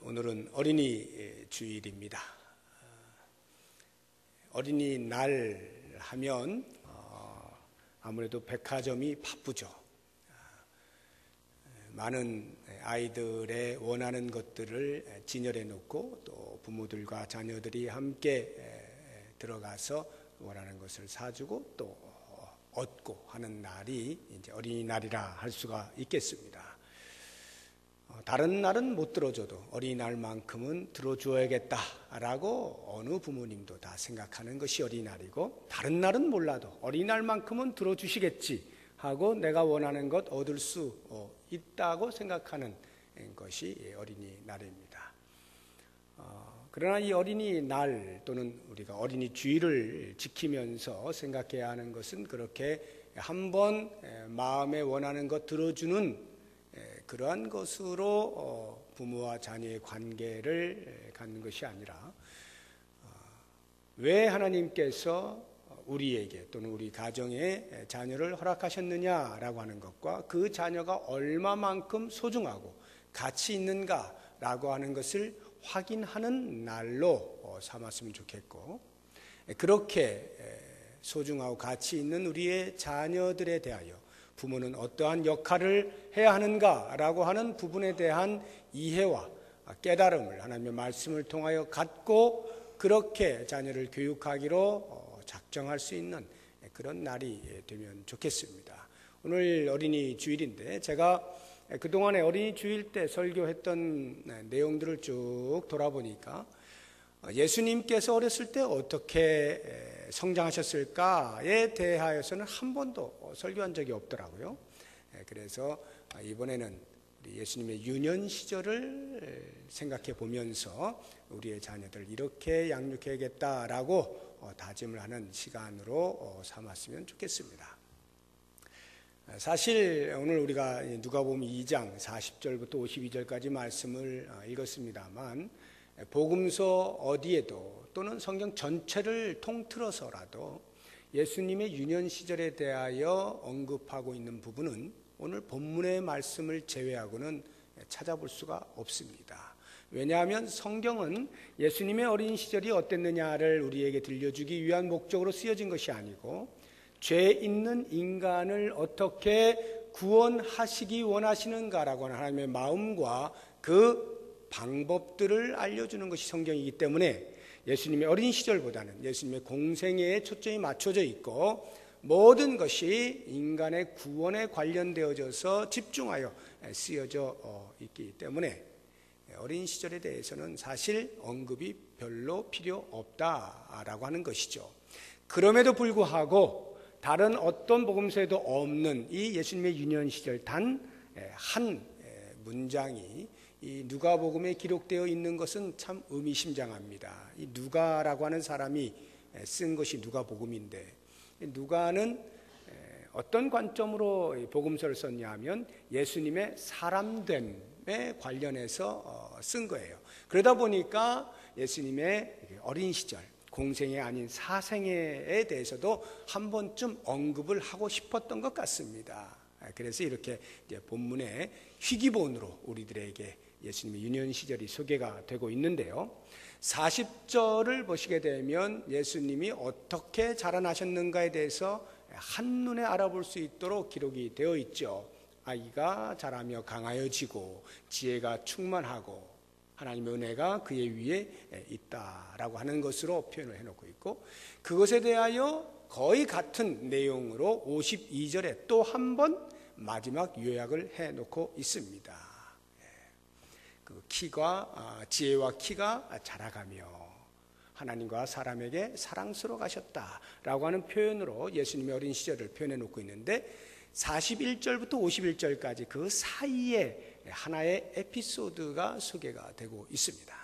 오늘은 어린이 주일입니다. 어린이날 하면 아무래도 백화점이 바쁘죠. 많은 아이들의 원하는 것들을 진열해 놓고 또 부모들과 자녀들이 함께 들어가서 원하는 것을 사주고 또 얻고 하는 날이 이제 어린이날이라 할 수가 있겠습니다. 다른 날은 못 들어줘도 어린이날만큼은 들어줘야겠다라고 어느 부모님도 다 생각하는 것이 어린이날이고, 다른 날은 몰라도 어린이날만큼은 들어주시겠지 하고 내가 원하는 것 얻을 수 있다고 생각하는 것이 어린이날입니다. 그러나 이 어린이날 또는 우리가 어린이 주일을 지키면서 생각해야 하는 것은 그렇게 한번 마음에 원하는 것 들어주는 그러한 것으로 부모와 자녀의 관계를 갖는 것이 아니라, 왜 하나님께서 우리에게 또는 우리 가정에 자녀를 허락하셨느냐라고 하는 것과 그 자녀가 얼마만큼 소중하고 가치 있는가라고 하는 것을 확인하는 날로 삼았으면 좋겠고, 그렇게 소중하고 가치 있는 우리의 자녀들에 대하여 부모는 어떠한 역할을 해야 하는가라고 하는 부분에 대한 이해와 깨달음을 하나님의 말씀을 통하여 갖고 그렇게 자녀를 교육하기로 작정할 수 있는 그런 날이 되면 좋겠습니다. 오늘 어린이 주일인데 제가 그동안에 어린이 주일 때 설교했던 내용들을 쭉 돌아보니까 예수님께서 어렸을 때 어떻게 성장하셨을까에 대하여서는 한 번도 설교한 적이 없더라고요. 그래서 이번에는 우리 예수님의 유년 시절을 생각해 보면서 우리의 자녀들 이렇게 양육해야겠다라고 다짐을 하는 시간으로 삼았으면 좋겠습니다. 사실 오늘 우리가 누가복음 2장 40절부터 52절까지 말씀을 읽었습니다만, 복음서 어디에도 또는 성경 전체를 통틀어서라도 예수님의 유년 시절에 대하여 언급하고 있는 부분은 오늘 본문의 말씀을 제외하고는 찾아볼 수가 없습니다. 왜냐하면 성경은 예수님의 어린 시절이 어땠느냐를 우리에게 들려주기 위한 목적으로 쓰여진 것이 아니고, 죄 있는 인간을 어떻게 구원하시기 원하시는가라고 하는 하나님의 마음과 그 방법들을 알려주는 것이 성경이기 때문에 예수님의 어린 시절보다는 예수님의 공생애에 초점이 맞춰져 있고, 모든 것이 인간의 구원에 관련되어져서 집중하여 쓰여져 있기 때문에 어린 시절에 대해서는 사실 언급이 별로 필요 없다라고 하는 것이죠. 그럼에도 불구하고 다른 어떤 복음서에도 없는 이 예수님의 유년 시절 단 한 문장이 이 누가복음에 기록되어 있는 것은 참 의미심장합니다. 이 누가라고 하는 사람이 쓴 것이 누가복음인데, 누가는 어떤 관점으로 복음서를 썼냐 하면 예수님의 사람됨에 관련해서 쓴 거예요. 그러다 보니까 예수님의 어린 시절, 공생애 아닌 사생애에 대해서도 한 번쯤 언급을 하고 싶었던 것 같습니다. 그래서 이렇게 이제 본문의 희귀본으로 우리들에게 예수님의 유년 시절이 소개가 되고 있는데요. 40절을 보시게 되면 예수님이 어떻게 자라나셨는가에 대해서 한눈에 알아볼 수 있도록 기록이 되어 있죠. 아이가 자라며 강하여지고 지혜가 충만하고 하나님의 은혜가 그의 위에 있다라고 하는 것으로 표현을 해놓고 있고, 그것에 대하여 거의 같은 내용으로 52절에 또 한 번 마지막 요약을 해놓고 있습니다. 그 키가 지혜와 키가 자라가며 하나님과 사람에게 사랑스러워 가셨다라고 하는 표현으로 예수님의 어린 시절을 표현해 놓고 있는데, 41절부터 51절까지 그 사이에 하나의 에피소드가 소개가 되고 있습니다.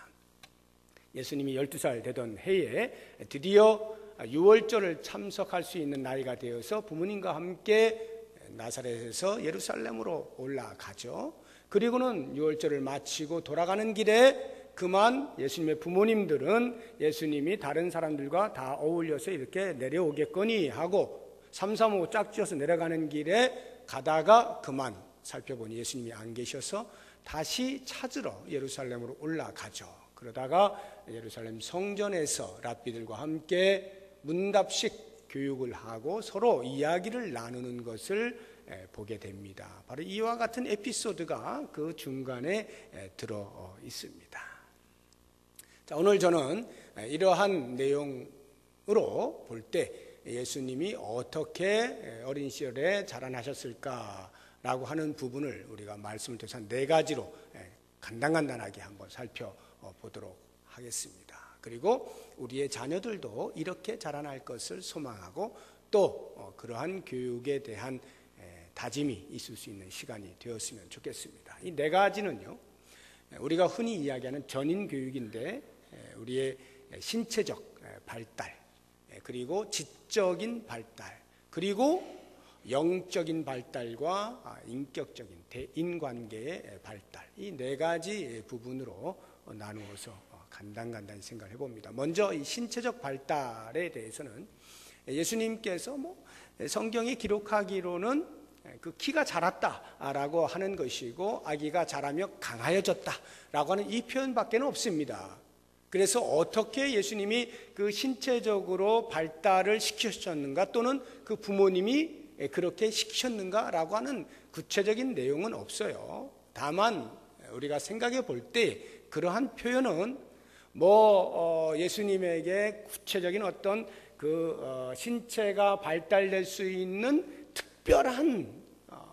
예수님이 12살 되던 해에 드디어 유월절을 참석할 수 있는 나이가 되어서 부모님과 함께 나사렛에서 예루살렘으로 올라가죠. 그리고는 유월절을 마치고 돌아가는 길에 그만 예수님의 부모님들은 예수님이 다른 사람들과 다 어울려서 이렇게 내려오겠거니 하고 335 짝지어서 내려가는 길에 가다가 그만 살펴보니 예수님이 안 계셔서 다시 찾으러 예루살렘으로 올라가죠. 그러다가 예루살렘 성전에서 랍비들과 함께 문답식 교육을 하고 서로 이야기를 나누는 것을 보게 됩니다. 바로 이와 같은 에피소드가 그 중간에 들어 있습니다. 자, 오늘 저는 이러한 내용으로 볼 때 예수님이 어떻게 어린 시절에 자라나셨을까라고 하는 부분을 우리가 말씀을 통해서 네 가지로 간단하게 한번 살펴보도록 하겠습니다. 그리고 우리의 자녀들도 이렇게 자라날 것을 소망하고 또 그러한 교육에 대한 다짐이 있을 수 있는 시간이 되었으면 좋겠습니다. 이 네 가지는요, 우리가 흔히 이야기하는 전인 교육인데 우리의 신체적 발달, 그리고 지적인 발달, 그리고 영적인 발달과 인격적인 대인관계의 발달, 이 네 가지 부분으로 나누어서 간단히 생각을 해봅니다. 먼저 이 신체적 발달에 대해서는 예수님께서 성경에 기록하기로는 그 키가 자랐다라고 하는 것이고 아기가 자라며 강하여졌다라고 하는 이 표현밖에 없습니다. 그래서 어떻게 예수님이 그 신체적으로 발달을 시키셨는가 또는 그 부모님이 그렇게 시키셨는가라고 하는 구체적인 내용은 없어요. 다만 우리가 생각해 볼 때 그러한 표현은 예수님에게 구체적인 어떤 신체가 발달될 수 있는 특별한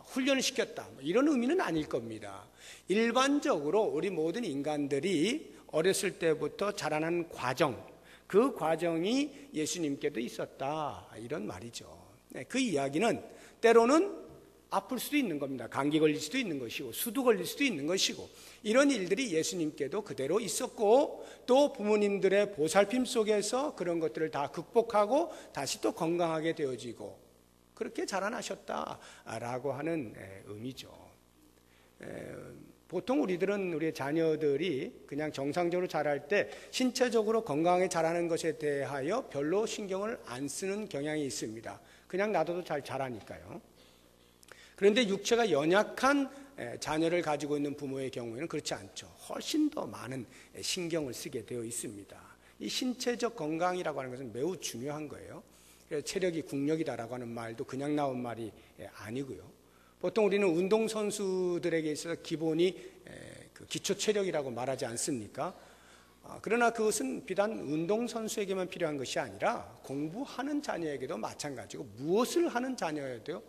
훈련을 시켰다 이런 의미는 아닐 겁니다. 일반적으로 우리 모든 인간들이 어렸을 때부터 자라는 과정, 그 과정이 예수님께도 있었다 이런 말이죠. 그 이야기는 때로는 아플 수도 있는 겁니다. 감기 걸릴 수도 있는 것이고 수두 걸릴 수도 있는 것이고 이런 일들이 예수님께도 그대로 있었고 또 부모님들의 보살핌 속에서 그런 것들을 다 극복하고 다시 또 건강하게 되어지고 그렇게 자라나셨다라고 하는 의미죠. 보통 우리의 자녀들이 그냥 정상적으로 자랄 때 신체적으로 건강하게 자라는 것에 대하여 별로 신경을 안 쓰는 경향이 있습니다. 그냥 놔둬도 잘 자라니까요. 그런데 육체가 연약한 자녀를 가지고 있는 부모의 경우에는 그렇지 않죠. 훨씬 더 많은 신경을 쓰게 되어 있습니다. 이 신체적 건강이라고 하는 것은 매우 중요한 거예요. 그래서 체력이 국력이다라고 하는 말도 그냥 나온 말이 아니고요. 보통 우리는 운동선수들에게 있어서 기본이 기초 체력이라고 말하지 않습니까? 그러나 그것은 비단 운동선수에게만 필요한 것이 아니라 공부하는 자녀에게도 마찬가지고 무엇을 하는 자녀에도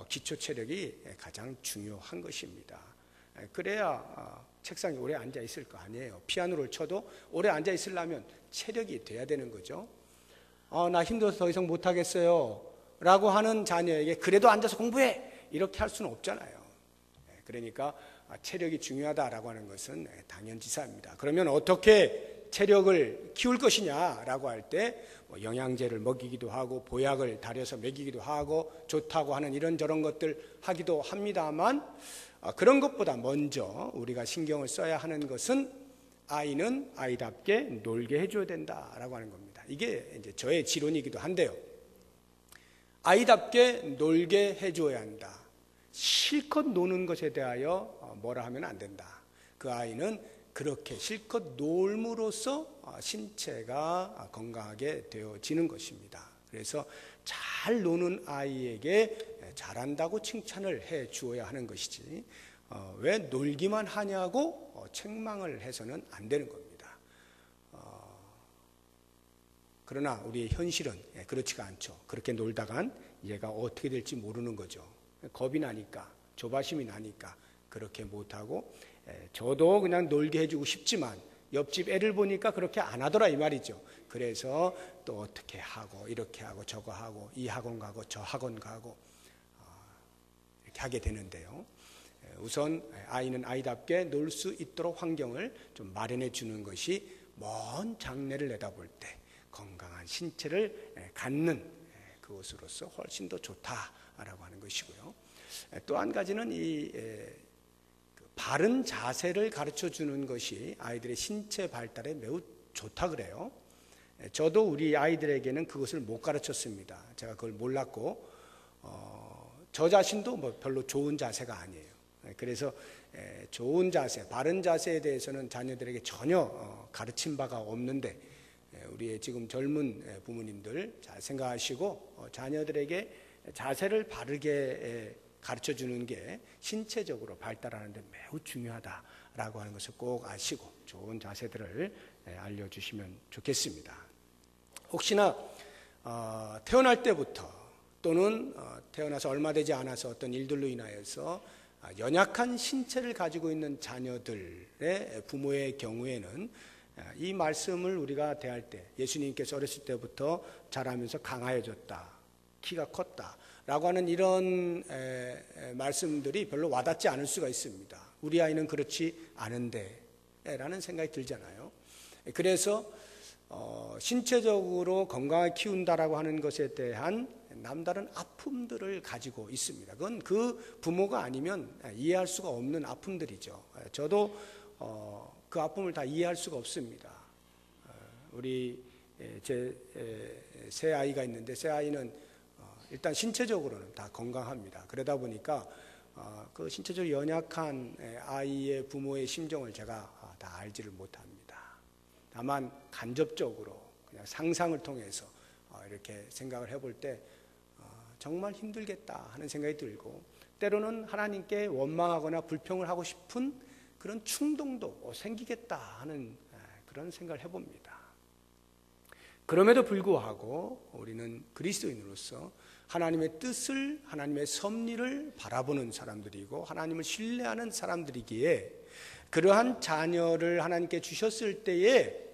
기초 체력이 가장 중요한 것입니다. 그래야 책상에 오래 앉아 있을 거 아니에요. 피아노를 쳐도 오래 앉아 있으려면 체력이 돼야 되는 거죠. 나 힘들어서 더 이상 못하겠어요 라고 하는 자녀에게 그래도 앉아서 공부해 이렇게 할 수는 없잖아요. 그러니까 체력이 중요하다라고 하는 것은 당연지사입니다. 그러면 어떻게 체력을 키울 것이냐라고 할 때 영양제를 먹이기도 하고 보약을 달여서 먹이기도 하고 좋다고 하는 이런저런 것들 하기도 합니다만 그런 것보다 먼저 우리가 신경을 써야 하는 것은 아이는 아이답게 놀게 해줘야 된다라고 하는 겁니다. 이게 이제 저의 지론이기도 한데요. 아이답게 놀게 해줘야 한다. 실컷 노는 것에 대하여 뭐라 하면 안 된다. 그 아이는 그렇게 실컷 놀므로써 신체가 건강하게 되어지는 것입니다. 그래서 잘 노는 아이에게 잘한다고 칭찬을 해 주어야 하는 것이지 왜 놀기만 하냐고 책망을 해서는 안 되는 겁니다. 그러나 우리의 현실은 그렇지가 않죠. 그렇게 놀다간 얘가 어떻게 될지 모르는 거죠. 겁이 나니까 조바심이 나니까 그렇게 못하고 저도 그냥 놀게 해주고 싶지만 옆집 애를 보니까 그렇게 안 하더라 이 말이죠. 그래서 또 어떻게 하고 이렇게 하고 저거 하고 이 학원 가고 저 학원 가고 이렇게 하게 되는데요. 우선 아이는 아이답게 놀 수 있도록 환경을 좀 마련해 주는 것이 먼 장래를 내다볼 때 건강한 신체를 갖는 그것으로서 훨씬 더 좋다라고 하는 것이고요. 또 한 가지는 이 바른 자세를 가르쳐 주는 것이 아이들의 신체 발달에 매우 좋다 그래요. 저도 우리 아이들에게는 그것을 못 가르쳤습니다. 제가 그걸 몰랐고 저 자신도 별로 좋은 자세가 아니에요. 그래서 좋은 자세, 바른 자세에 대해서는 자녀들에게 전혀 가르친 바가 없는데 우리의 지금 젊은 부모님들 잘 생각하시고 자녀들에게 자세를 바르게 가르쳐 주는 게 신체적으로 발달하는 데 매우 중요하다라고 하는 것을 꼭 아시고 좋은 자세들을 알려주시면 좋겠습니다. 혹시나 태어날 때부터 또는 태어나서 얼마 되지 않아서 어떤 일들로 인하여서 연약한 신체를 가지고 있는 자녀들의 부모의 경우에는 이 말씀을 우리가 대할 때 예수님께서 어렸을 때부터 자라면서 강하여졌다, 키가 컸다 라고 하는 이런 말씀들이 별로 와닿지 않을 수가 있습니다. 우리 아이는 그렇지 않은데 라는 생각이 들잖아요. 그래서 신체적으로 건강하게 키운다라고 하는 것에 대한 남다른 아픔들을 가지고 있습니다. 그건 그 부모가 아니면 이해할 수가 없는 아픔들이죠. 저도 그 아픔을 다 이해할 수가 없습니다. 우리 제 새 아이가 있는데 새 아이는 일단 신체적으로는 다 건강합니다. 그러다 보니까 그 신체적으로 연약한 아이의 부모의 심정을 제가 다 알지를 못합니다. 다만 간접적으로 그냥 상상을 통해서 이렇게 생각을 해볼 때 정말 힘들겠다 하는 생각이 들고 때로는 하나님께 원망하거나 불평을 하고 싶은 그런 충동도 생기겠다 하는 그런 생각을 해봅니다. 그럼에도 불구하고 우리는 그리스도인으로서 하나님의 뜻을, 하나님의 섭리를 바라보는 사람들이고 하나님을 신뢰하는 사람들이기에 그러한 자녀를 하나님께 주셨을 때에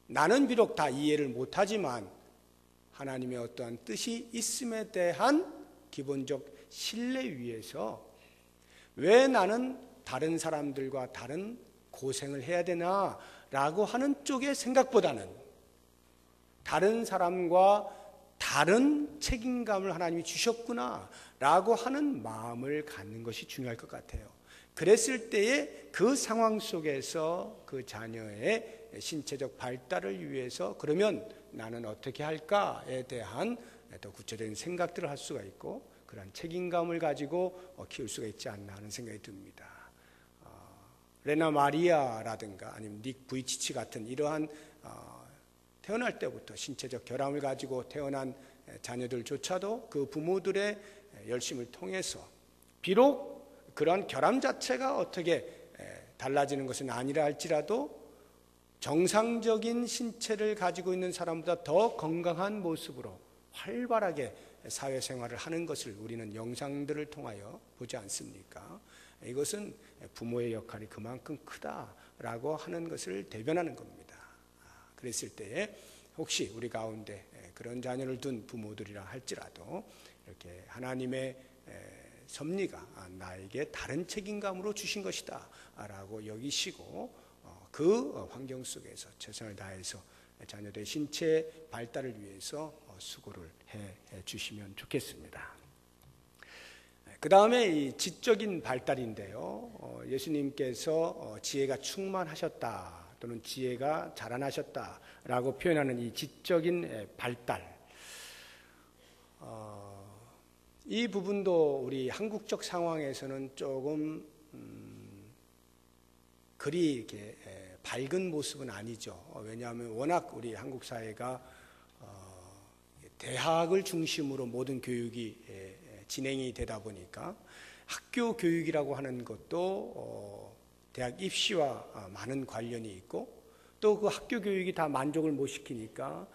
나는 비록 다 이해를 못하지만 하나님의 어떠한 뜻이 있음에 대한 기본적 신뢰 위에서 왜 나는 다른 사람들과 다른 고생을 해야 되나라고 하는 쪽의 생각보다는 다른 사람과 다른 책임감을 하나님이 주셨구나라고 하는 마음을 갖는 것이 중요할 것 같아요. 그랬을 때에 그 상황 속에서 그 자녀의 신체적 발달을 위해서 그러면 나는 어떻게 할까에 대한 더 구체적인 생각들을 할 수가 있고 그런 책임감을 가지고 키울 수가 있지 않나 하는 생각이 듭니다. 레나 마리아라든가 아니면 닉 부이치치 같은 이러한 태어날 때부터 신체적 결함을 가지고 태어난 자녀들조차도 그 부모들의 열심을 통해서 비록 그런 결함 자체가 어떻게 달라지는 것은 아니라 할지라도 정상적인 신체를 가지고 있는 사람보다 더 건강한 모습으로 활발하게 사회생활을 하는 것을 우리는 영상들을 통하여 보지 않습니까? 이것은 부모의 역할이 그만큼 크다라고 하는 것을 대변하는 겁니다. 그랬을 때에 혹시 우리 가운데 그런 자녀를 둔 부모들이라 할지라도 이렇게 하나님의 섭리가 나에게 다른 책임감으로 주신 것이다 라고 여기시고 그 환경 속에서 최선을 다해서 자녀들의 신체 발달을 위해서 수고를 해 주시면 좋겠습니다. 그 다음에 이 지적인 발달인데요. 예수님께서 지혜가 충만하셨다 또는 지혜가 자라나셨다라고 표현하는 이 지적인 발달. 이 부분도 우리 한국적 상황에서는 조금 그리 이렇게 밝은 모습은 아니죠. 왜냐하면 워낙 우리 한국 사회가 대학을 중심으로 모든 교육이 진행이 되다 보니까 학교 교육이라고 하는 것도 대학 입시와 많은 관련이 있고 또 그 학교 교육이 다 만족을 못 시키니까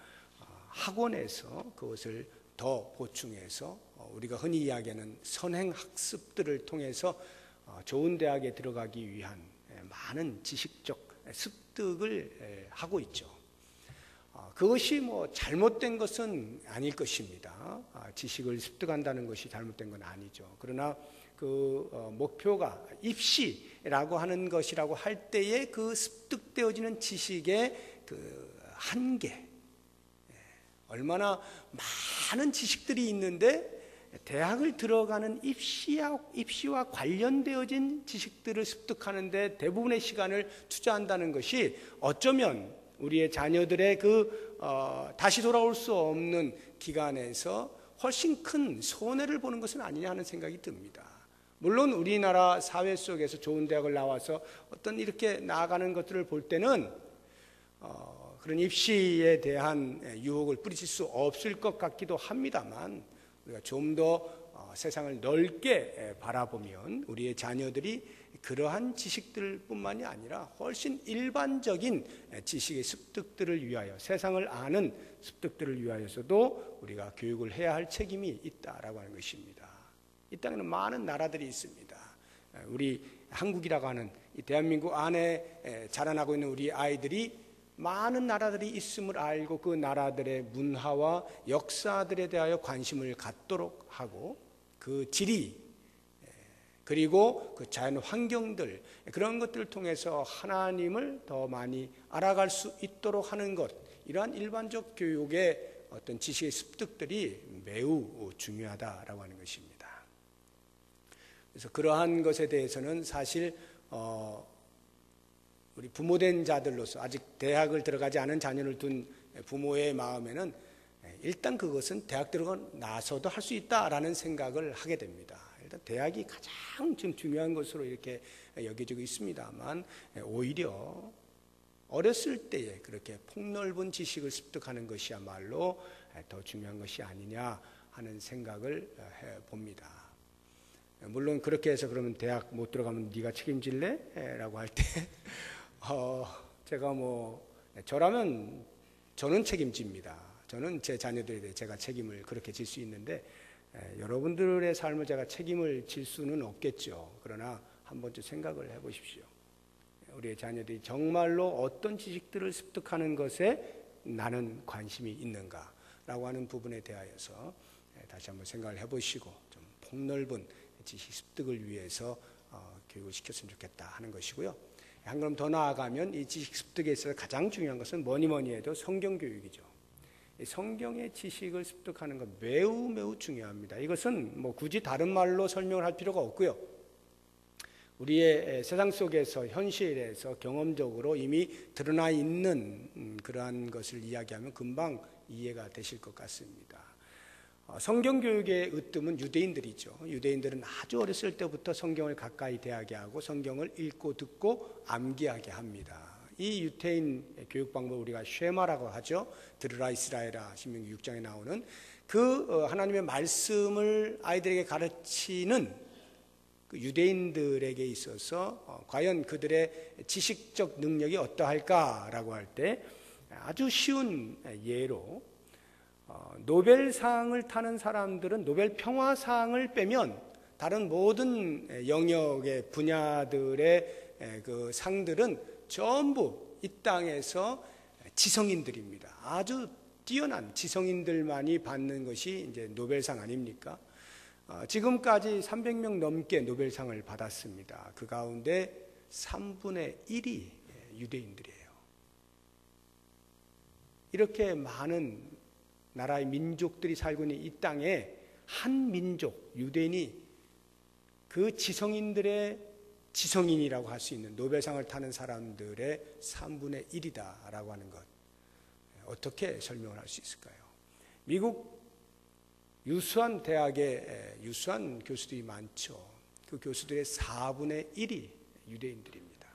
학원에서 그것을 더 보충해서 우리가 흔히 이야기하는 선행학습들을 통해서 좋은 대학에 들어가기 위한 많은 지식적 습득을 하고 있죠. 그것이 뭐 잘못된 것은 아닐 것입니다. 지식을 습득한다는 것이 잘못된 건 아니죠. 그러나 그 목표가 입시라고 하는 것이라고 할 때에 그 습득되어지는 지식의 그 한계, 얼마나 많은 지식들이 있는데 대학을 들어가는 입시와 관련되어진 지식들을 습득하는데 대부분의 시간을 투자한다는 것이 어쩌면 우리의 자녀들의 다시 돌아올 수 없는 기간에서 훨씬 큰 손해를 보는 것은 아니냐 하는 생각이 듭니다. 물론 우리나라 사회 속에서 좋은 대학을 나와서 어떤 이렇게 나아가는 것들을 볼 때는 그런 입시에 대한 유혹을 뿌리칠 수 없을 것 같기도 합니다만, 우리가 좀 더 세상을 넓게 바라보면 우리의 자녀들이 그러한 지식들뿐만이 아니라 훨씬 일반적인 지식의 습득들을 위하여, 세상을 아는 습득들을 위하여서도 우리가 교육을 해야 할 책임이 있다라고 하는 것입니다. 이 땅에는 많은 나라들이 있습니다. 우리 한국이라고 하는 이 대한민국 안에 자라나고 있는 우리 아이들이 많은 나라들이 있음을 알고 그 나라들의 문화와 역사들에 대하여 관심을 갖도록 하고, 그 지리 그리고 그 자연 환경들, 그런 것들을 통해서 하나님을 더 많이 알아갈 수 있도록 하는 것, 이러한 일반적 교육의 어떤 지식의 습득들이 매우 중요하다라고 하는 것입니다. 그래서 그러한 것에 대해서는 사실 우리 부모된 자들로서 아직 대학을 들어가지 않은 자녀를 둔 부모의 마음에는 일단 그것은 대학 들어가고 나서도 할 수 있다라는 생각을 하게 됩니다. 일단 대학이 가장 지금 중요한 것으로 이렇게 여겨지고 있습니다만, 오히려 어렸을 때에 그렇게 폭넓은 지식을 습득하는 것이야말로 더 중요한 것이 아니냐 하는 생각을 해봅니다. 물론 그렇게 해서 그러면 대학 못 들어가면 네가 책임질래? 라고 할 때 제가 저라면 저는 책임집니다. 저는 제 자녀들에 대해 제가 책임을 그렇게 질 수 있는데, 여러분들의 삶을 제가 책임을 질 수는 없겠죠. 그러나 한 번쯤 생각을 해보십시오. 우리의 자녀들이 정말로 어떤 지식들을 습득하는 것에 나는 관심이 있는가라고 하는 부분에 대하여서 다시 한번 생각을 해보시고, 좀 폭넓은 지식 습득을 위해서 교육을 시켰으면 좋겠다 하는 것이고요. 한 걸음 더 나아가면 이 지식 습득에 있어서 가장 중요한 것은 뭐니 해도 성경 교육이죠. 성경의 지식을 습득하는 것 매우 중요합니다. 이것은 굳이 다른 말로 설명을 할 필요가 없고요. 우리의 세상 속에서 현실에서 경험적으로 이미 드러나 있는 그러한 것을 이야기하면 금방 이해가 되실 것 같습니다. 성경 교육의 으뜸은 유대인들이죠. 유대인들은 아주 어렸을 때부터 성경을 가까이 대하게 하고 성경을 읽고 듣고 암기하게 합니다. 이 유대인 교육 방법을 우리가 쉐마라고 하죠. 들으라 이스라엘아, 신명기 6장에 나오는 그 하나님의 말씀을 아이들에게 가르치는 그 유대인들에게 있어서 과연 그들의 지식적 능력이 어떠할까라고 할 때 아주 쉬운 예로, 노벨상을 타는 사람들은 노벨 평화상을 빼면 다른 모든 영역의 분야들의 그 상들은 전부 이 땅에서 지성인들입니다. 아주 뛰어난 지성인들만이 받는 것이 이제 노벨상 아닙니까? 지금까지 300명 넘게 노벨상을 받았습니다. 그 가운데 3분의 1이 유대인들이에요. 이렇게 많은 나라의 민족들이 살고 있는 이 땅에 한 민족, 유대인이 그 지성인들의 지성인이라고 할 수 있는 노벨상을 타는 사람들의 3분의 1이다라고 하는 것, 어떻게 설명을 할 수 있을까요? 미국 유수한 대학에 유수한 교수들이 많죠. 그 교수들의 4분의 1이 유대인들입니다.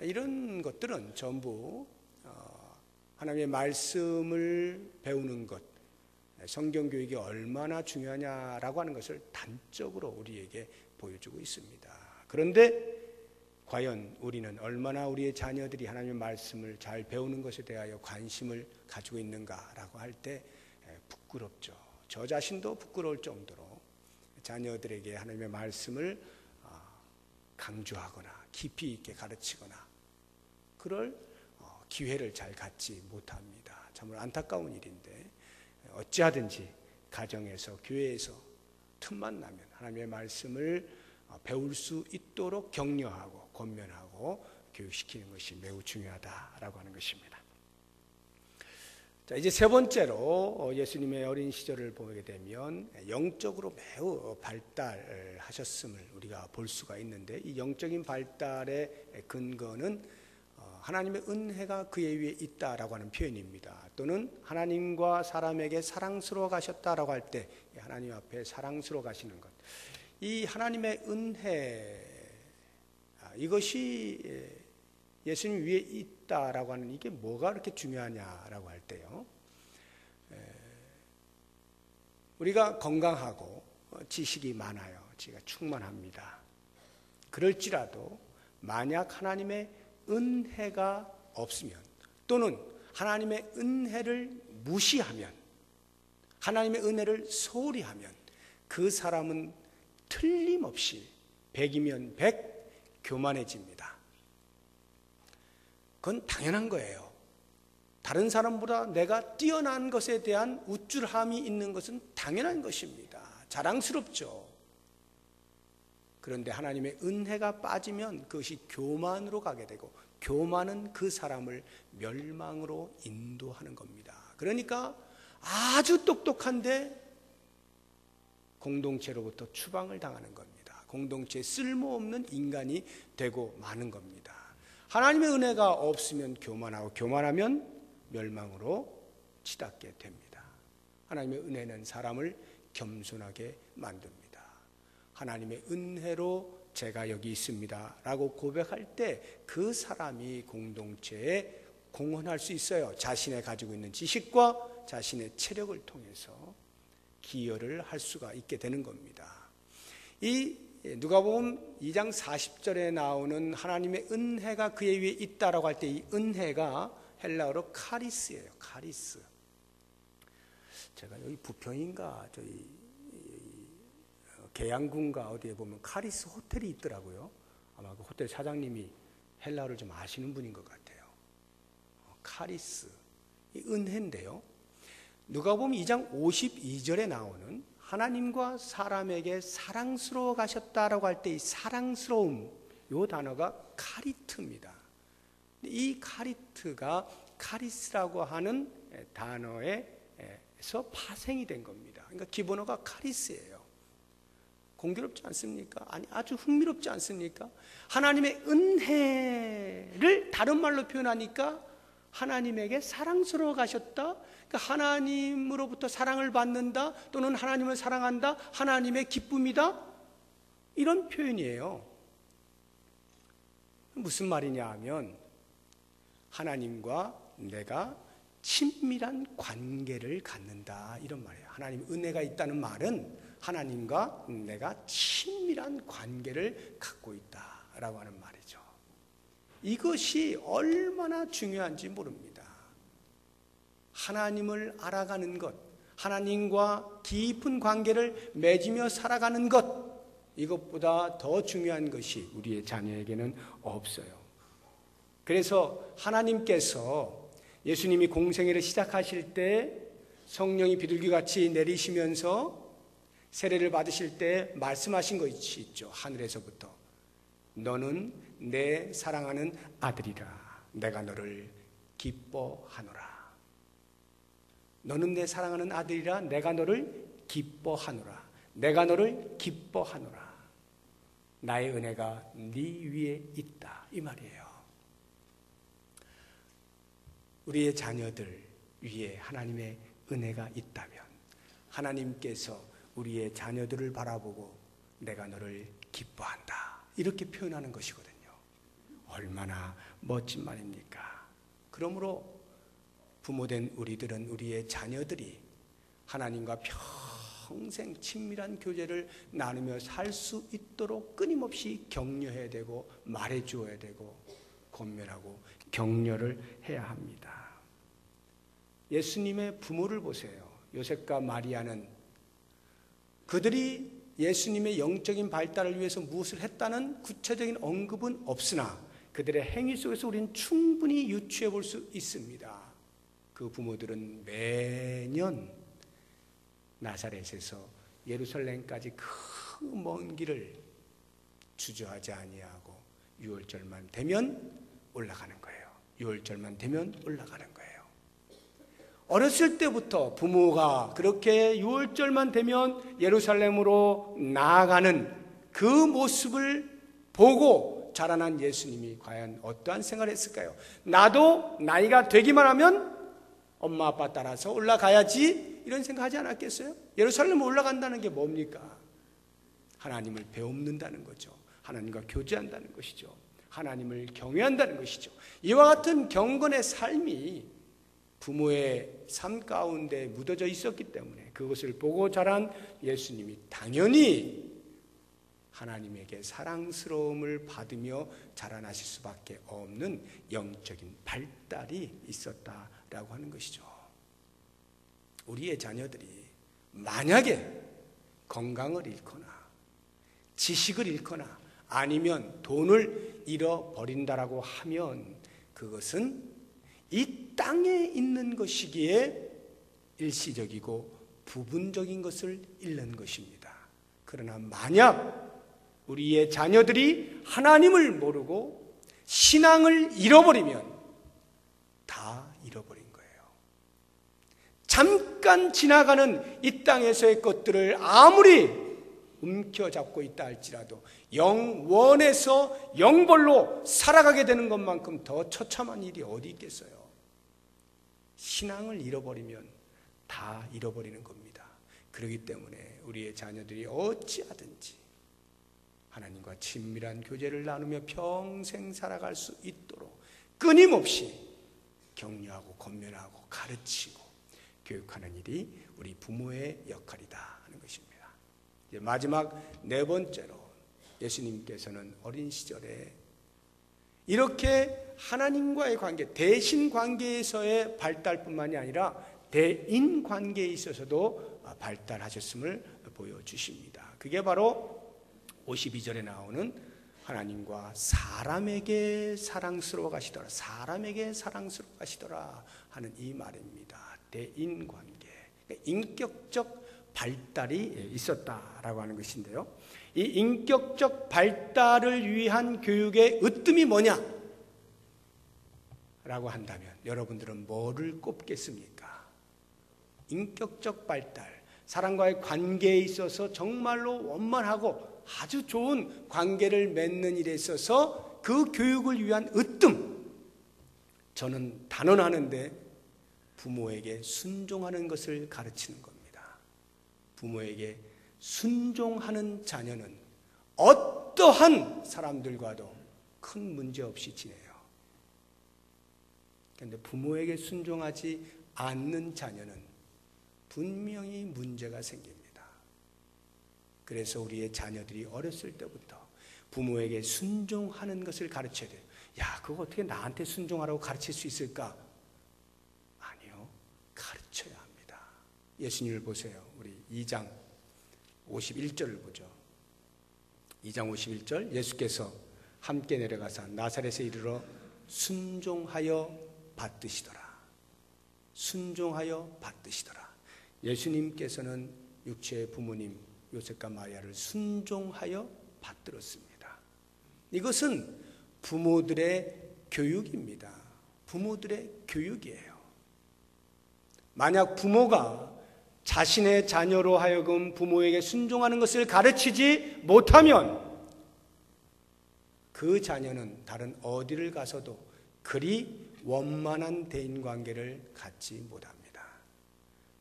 이런 것들은 전부 하나님의 말씀을 배우는 것, 성경 교육이 얼마나 중요하냐라고 하는 것을 단적으로 우리에게 보여주고 있습니다. 그런데 과연 우리는 얼마나 우리의 자녀들이 하나님의 말씀을 잘 배우는 것에 대하여 관심을 가지고 있는가라고 할 때 부끄럽죠. 저 자신도 부끄러울 정도로 자녀들에게 하나님의 말씀을 강조하거나 깊이 있게 가르치거나 그럴 기회를 잘 갖지 못합니다. 정말 안타까운 일인데, 어찌하든지 가정에서 교회에서 틈만 나면 하나님의 말씀을 배울 수 있도록 격려하고 권면하고 교육시키는 것이 매우 중요하다라고 하는 것입니다. 자, 이제 세 번째로 예수님의 어린 시절을 보게 되면 영적으로 매우 발달하셨음을 우리가 볼 수가 있는데, 이 영적인 발달의 근거는 하나님의 은혜가 그에 위해 있다라고 하는 표현입니다. 또는 하나님과 사람에게 사랑스러워 가셨다라고 할 때 하나님 앞에 사랑스러워 가시는 것, 이 하나님의 은혜, 이것이 예수님 위에 있다라고 하는 이게 뭐가 그렇게 중요하냐라고 할 때요, 우리가 건강하고 지식이 많아요. 지가 충만합니다. 그럴지라도 만약 하나님의 은혜가 없으면, 또는 하나님의 은혜를 무시하면, 하나님의 은혜를 소홀히 하면 그 사람은 틀림없이 100이면 100 교만해집니다. 그건 당연한 거예요. 다른 사람보다 내가 뛰어난 것에 대한 우쭐함이 있는 것은 당연한 것입니다. 자랑스럽죠. 그런데 하나님의 은혜가 빠지면 그것이 교만으로 가게 되고, 교만은 그 사람을 멸망으로 인도하는 겁니다. 그러니까 아주 똑똑한데 공동체로부터 추방을 당하는 겁니다. 공동체에 쓸모없는 인간이 되고 마는 겁니다. 하나님의 은혜가 없으면 교만하고, 교만하면 멸망으로 치닫게 됩니다. 하나님의 은혜는 사람을 겸손하게 만듭니다. 하나님의 은혜로 제가 여기 있습니다 라고 고백할 때 그 사람이 공동체에 공헌할 수 있어요. 자신의 가지고 있는 지식과 자신의 체력을 통해서 기여를 할 수가 있게 되는 겁니다. 이 누가복음 2장 40절에 나오는 하나님의 은혜가 그의 위에 있다라고 할 때 이 은혜가 헬라어로 카리스예요. 카리스. 제가 여기 부평인가 저희 계양군가 어디에 보면 카리스 호텔이 있더라고요. 아마 그 호텔 사장님이 헬라어를 좀 아시는 분인 것 같아요. 카리스, 이 은혜인데요, 누가복음 2장 52절에 나오는 하나님과 사람에게 사랑스러워 가셨다라고 할 때 이 사랑스러움, 이 단어가 카리트입니다. 이 카리트가 카리스라고 하는 단어에서 파생이 된 겁니다. 그러니까 기본어가 카리스예요. 공교롭지 않습니까? 아니, 아주 흥미롭지 않습니까? 하나님의 은혜를 다른 말로 표현하니까 하나님에게 사랑스러워 가셨다. 그러니까 하나님으로부터 사랑을 받는다, 또는 하나님을 사랑한다, 하나님의 기쁨이다, 이런 표현이에요. 무슨 말이냐 하면 하나님과 내가 친밀한 관계를 갖는다, 이런 말이에요. 하나님의 은혜가 있다는 말은 하나님과 내가 친밀한 관계를 갖고 있다라고 하는 말이죠. 이것이 얼마나 중요한지 모릅니다. 하나님을 알아가는 것, 하나님과 깊은 관계를 맺으며 살아가는 것, 이것보다 더 중요한 것이 우리의 자녀에게는 없어요. 그래서 하나님께서 예수님이 공생애를 시작하실 때 성령이 비둘기같이 내리시면서 세례를 받으실 때 말씀하신 것이 있죠. 하늘에서부터 너는 내 사랑하는 아들이라, 내가 너를 기뻐하노라. 너는 내 사랑하는 아들이라, 내가 너를 기뻐하노라. 내가 너를 기뻐하노라. 나의 은혜가 네 위에 있다, 이 말이에요. 우리의 자녀들 위에 하나님의 은혜가 있다면 하나님께서 우리의 자녀들을 바라보고 내가 너를 기뻐한다, 이렇게 표현하는 것이거든요. 얼마나 멋진 말입니까? 그러므로 부모된 우리들은 우리의 자녀들이 하나님과 평생 친밀한 교제를 나누며 살 수 있도록 끊임없이 격려해야 되고 말해 주어야 되고 권면하고 격려를 해야 합니다. 예수님의 부모를 보세요. 요셉과 마리아는 그들이 예수님의 영적인 발달을 위해서 무엇을 했다는 구체적인 언급은 없으나 그들의 행위 속에서 우리는 충분히 유추해 볼 수 있습니다. 그 부모들은 매년 나사렛에서 예루살렘까지 그 먼 길을 주저하지 아니하고 6월절만 되면 올라가는 거예요. 6월절만 되면 올라가는 거예요. 어렸을 때부터 부모가 그렇게 6월절만 되면 예루살렘으로 나아가는 그 모습을 보고 자라난 예수님이 과연 어떠한 생활을 했을까요? 나도 나이가 되기만 하면 엄마 아빠 따라서 올라가야지, 이런 생각하지 않았겠어요? 예루살렘 올라간다는 게 뭡니까? 하나님을 배웁는다는 거죠. 하나님과 교제한다는 것이죠. 하나님을 경외한다는 것이죠. 이와 같은 경건의 삶이 부모의 삶 가운데 묻어져 있었기 때문에 그것을 보고 자란 예수님이 당연히 하나님에게 사랑스러움을 받으며 자라나실 수밖에 없는 영적인 발달이 있었다라고 하는 것이죠. 우리의 자녀들이 만약에 건강을 잃거나 지식을 잃거나 아니면 돈을 잃어버린다라고 하면 그것은 이 땅에 있는 것이기에 일시적이고 부분적인 것을 잃는 것입니다. 그러나 만약 우리의 자녀들이 하나님을 모르고 신앙을 잃어버리면 다 잃어버린 거예요. 잠깐 지나가는 이 땅에서의 것들을 아무리 움켜잡고 있다 할지라도 영원에서 영벌로 살아가게 되는 것만큼 더 처참한 일이 어디 있겠어요. 신앙을 잃어버리면 다 잃어버리는 겁니다. 그렇기 때문에 우리의 자녀들이 어찌하든지 하나님과 친밀한 교제를 나누며 평생 살아갈 수 있도록 끊임없이 격려하고 권면하고 가르치고 교육하는 일이 우리 부모의 역할이다 하는 것입니다. 이제 마지막 네 번째로 예수님께서는 어린 시절에 이렇게 하나님과의 관계, 대신 관계에서의 발달뿐만이 아니라 대인 관계에 있어서도 발달하셨음을 보여주십니다. 그게 바로 52절에 나오는 하나님과 사람에게 사랑스러워 가시더라, 사람에게 사랑스러워 가시더라 하는 이 말입니다. 대인 관계, 인격적 발달이 있었다라고 하는 것인데요. 이 인격적 발달을 위한 교육의 으뜸이 뭐냐? 라고 한다면 여러분들은 뭐를 꼽겠습니까? 인격적 발달, 사람과의 관계에 있어서 정말로 원만하고 아주 좋은 관계를 맺는 일에 있어서 그 교육을 위한 으뜸, 저는 단언하는데 부모에게 순종하는 것을 가르치는 겁니다. 부모에게 순종하는 자녀는 어떠한 사람들과도 큰 문제 없이 지내요. 그런데 부모에게 순종하지 않는 자녀는 분명히 문제가 생깁니다. 그래서 우리의 자녀들이 어렸을 때부터 부모에게 순종하는 것을 가르쳐야 돼요. 야, 그거 어떻게 나한테 순종하라고 가르칠 수 있을까? 아니요, 가르쳐야 합니다. 예수님을 보세요. 우리 2장 51절을 보죠. 2장 51절, 예수께서 함께 내려가사 나사렛에 이르러 순종하여 받드시더라. 순종하여 받드시더라. 예수님께서는 육체의 부모님 요셉과 마리아를 순종하여 받들었습니다. 이것은 부모들의 교육입니다. 부모들의 교육이에요. 만약 부모가 자신의 자녀로 하여금 부모에게 순종하는 것을 가르치지 못하면 그 자녀는 다른 어디를 가서도 그리 원만한 대인관계를 갖지 못합니다.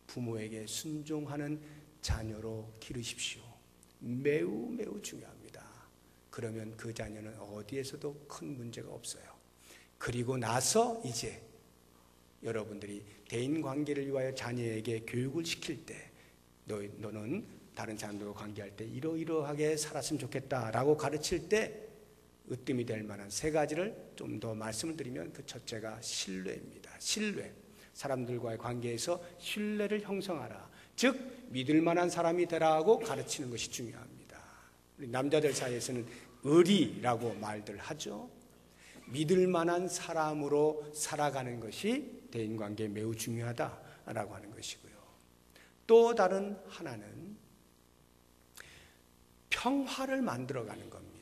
부모에게 순종하는 자녀로 기르십시오. 매우 매우 중요합니다. 그러면 그 자녀는 어디에서도 큰 문제가 없어요. 그리고 나서 이제 여러분들이 대인관계를 위하여 자녀에게 교육을 시킬 때 너는 다른 사람들과 관계할 때 이러이러하게 살았으면 좋겠다라고 가르칠 때 으뜸이 될 만한 세 가지를 좀 더 말씀을 드리면 그 첫째가 신뢰입니다. 신뢰. 사람들과의 관계에서 신뢰를 형성하라. 즉 믿을 만한 사람이 되라 하고 가르치는 것이 중요합니다. 우리 남자들 사이에서는 의리라고 말들 하죠. 믿을 만한 사람으로 살아가는 것이 대인관계에 매우 중요하다라고 하는 것이고요. 또 다른 하나는 평화를 만들어가는 겁니다.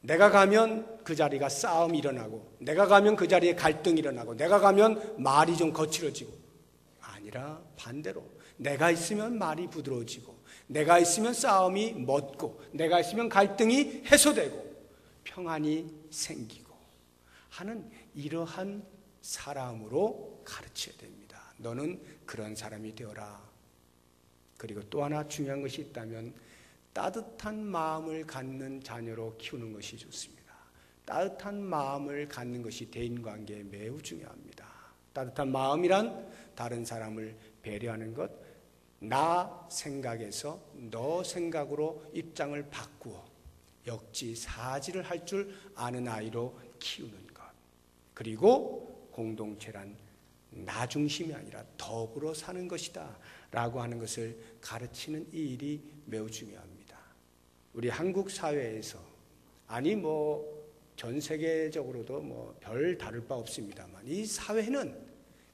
내가 가면 그 자리가 싸움이 일어나고, 내가 가면 그 자리에 갈등이 일어나고, 내가 가면 말이 좀 거칠어지고, 아니라 반대로 내가 있으면 말이 부드러워지고, 내가 있으면 싸움이 멎고, 내가 있으면 갈등이 해소되고 평안이 생기고 하는 이러한 사람으로 가르쳐야 됩니다. 너는 그런 사람이 되어라. 그리고 또 하나 중요한 것이 있다면 따뜻한 마음을 갖는 자녀로 키우는 것이 좋습니다. 따뜻한 마음을 갖는 것이 대인관계에 매우 중요합니다. 따뜻한 마음이란 다른 사람을 배려하는 것, 나 생각에서 너 생각으로 입장을 바꾸어 역지사지를 할 줄 아는 아이로 키우는 것. 그리고 공동체란 나 중심이 아니라 더불어 사는 것이다 라고 하는 것을 가르치는 이 일이 매우 중요합니다. 우리 한국 사회에서, 아니 전 세계적으로도 별 다를 바 없습니다만, 이 사회는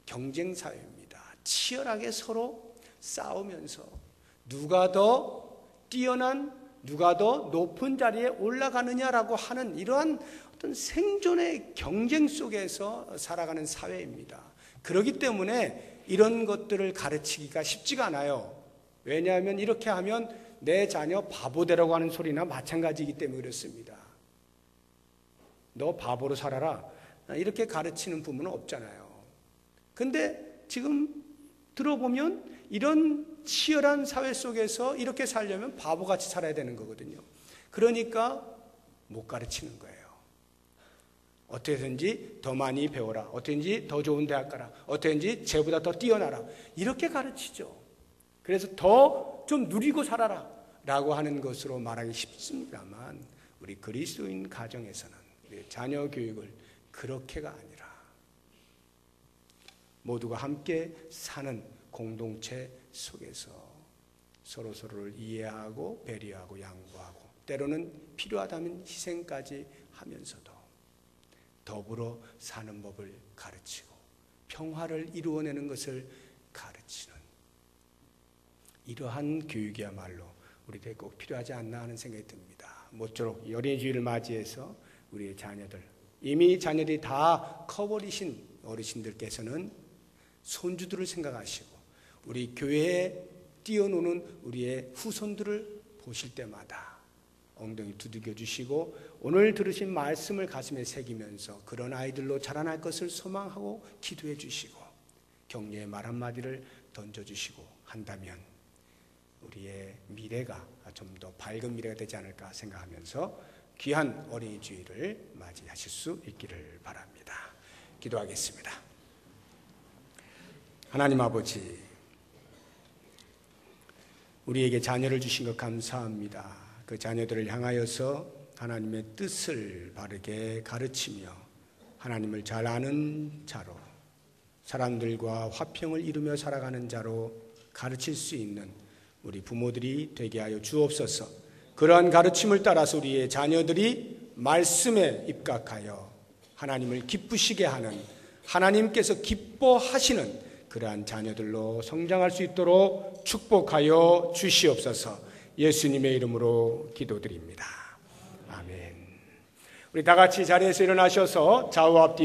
경쟁 사회입니다. 치열하게 서로 싸우면서 누가 더 뛰어난, 누가 더 높은 자리에 올라가느냐라고 하는 이러한 어떤 생존의 경쟁 속에서 살아가는 사회입니다. 그렇기 때문에 이런 것들을 가르치기가 쉽지가 않아요. 왜냐하면 이렇게 하면 내 자녀 바보 되라고 하는 소리나 마찬가지이기 때문에 그렇습니다. 너 바보로 살아라, 이렇게 가르치는 부모는 없잖아요. 근데 지금 들어보면 이런 치열한 사회 속에서 이렇게 살려면 바보같이 살아야 되는 거거든요. 그러니까 못 가르치는 거예요. 어떻게든지 더 많이 배워라, 어떻게든지 더 좋은 대학 가라, 어떻게든지 쟤보다 더 뛰어나라, 이렇게 가르치죠. 그래서 더 좀 누리고 살아라 라고 하는 것으로 말하기 쉽습니다만, 우리 그리스도인 가정에서는 우리 자녀 교육을 그렇게가 아니라 모두가 함께 사는 공동체 속에서 서로서로를 이해하고 배려하고 양보하고, 때로는 필요하다면 희생까지 하면서도 더불어 사는 법을 가르치고 평화를 이루어내는 것을 가르치는 이러한 교육이야말로 우리에게 꼭 필요하지 않나 하는 생각이 듭니다. 모쪼록 어린이 주일을 맞이해서 우리의 자녀들, 이미 자녀들이 다 커버리신 어르신들께서는 손주들을 생각하시고, 우리 교회에 뛰어노는 우리의 후손들을 보실 때마다 엉덩이 두들겨 주시고 오늘 들으신 말씀을 가슴에 새기면서 그런 아이들로 자라날 것을 소망하고 기도해 주시고 격려의 말 한마디를 던져주시고 한다면 우리의 미래가 좀 더 밝은 미래가 되지 않을까 생각하면서 귀한 어린이 주일을 맞이하실 수 있기를 바랍니다. 기도하겠습니다. 하나님 아버지, 우리에게 자녀를 주신 것 감사합니다. 그 자녀들을 향하여서 하나님의 뜻을 바르게 가르치며 하나님을 잘 아는 자로, 사람들과 화평을 이루며 살아가는 자로 가르칠 수 있는 우리 부모들이 되게 하여 주옵소서. 그러한 가르침을 따라서 우리의 자녀들이 말씀에 입각하여 하나님을 기쁘시게 하는, 하나님께서 기뻐하시는 그러한 자녀들로 성장할 수 있도록 축복하여 주시옵소서. 예수님의 이름으로 기도드립니다. 아멘. 우리 다 같이 자리에서 일어나셔서 좌우 앞뒤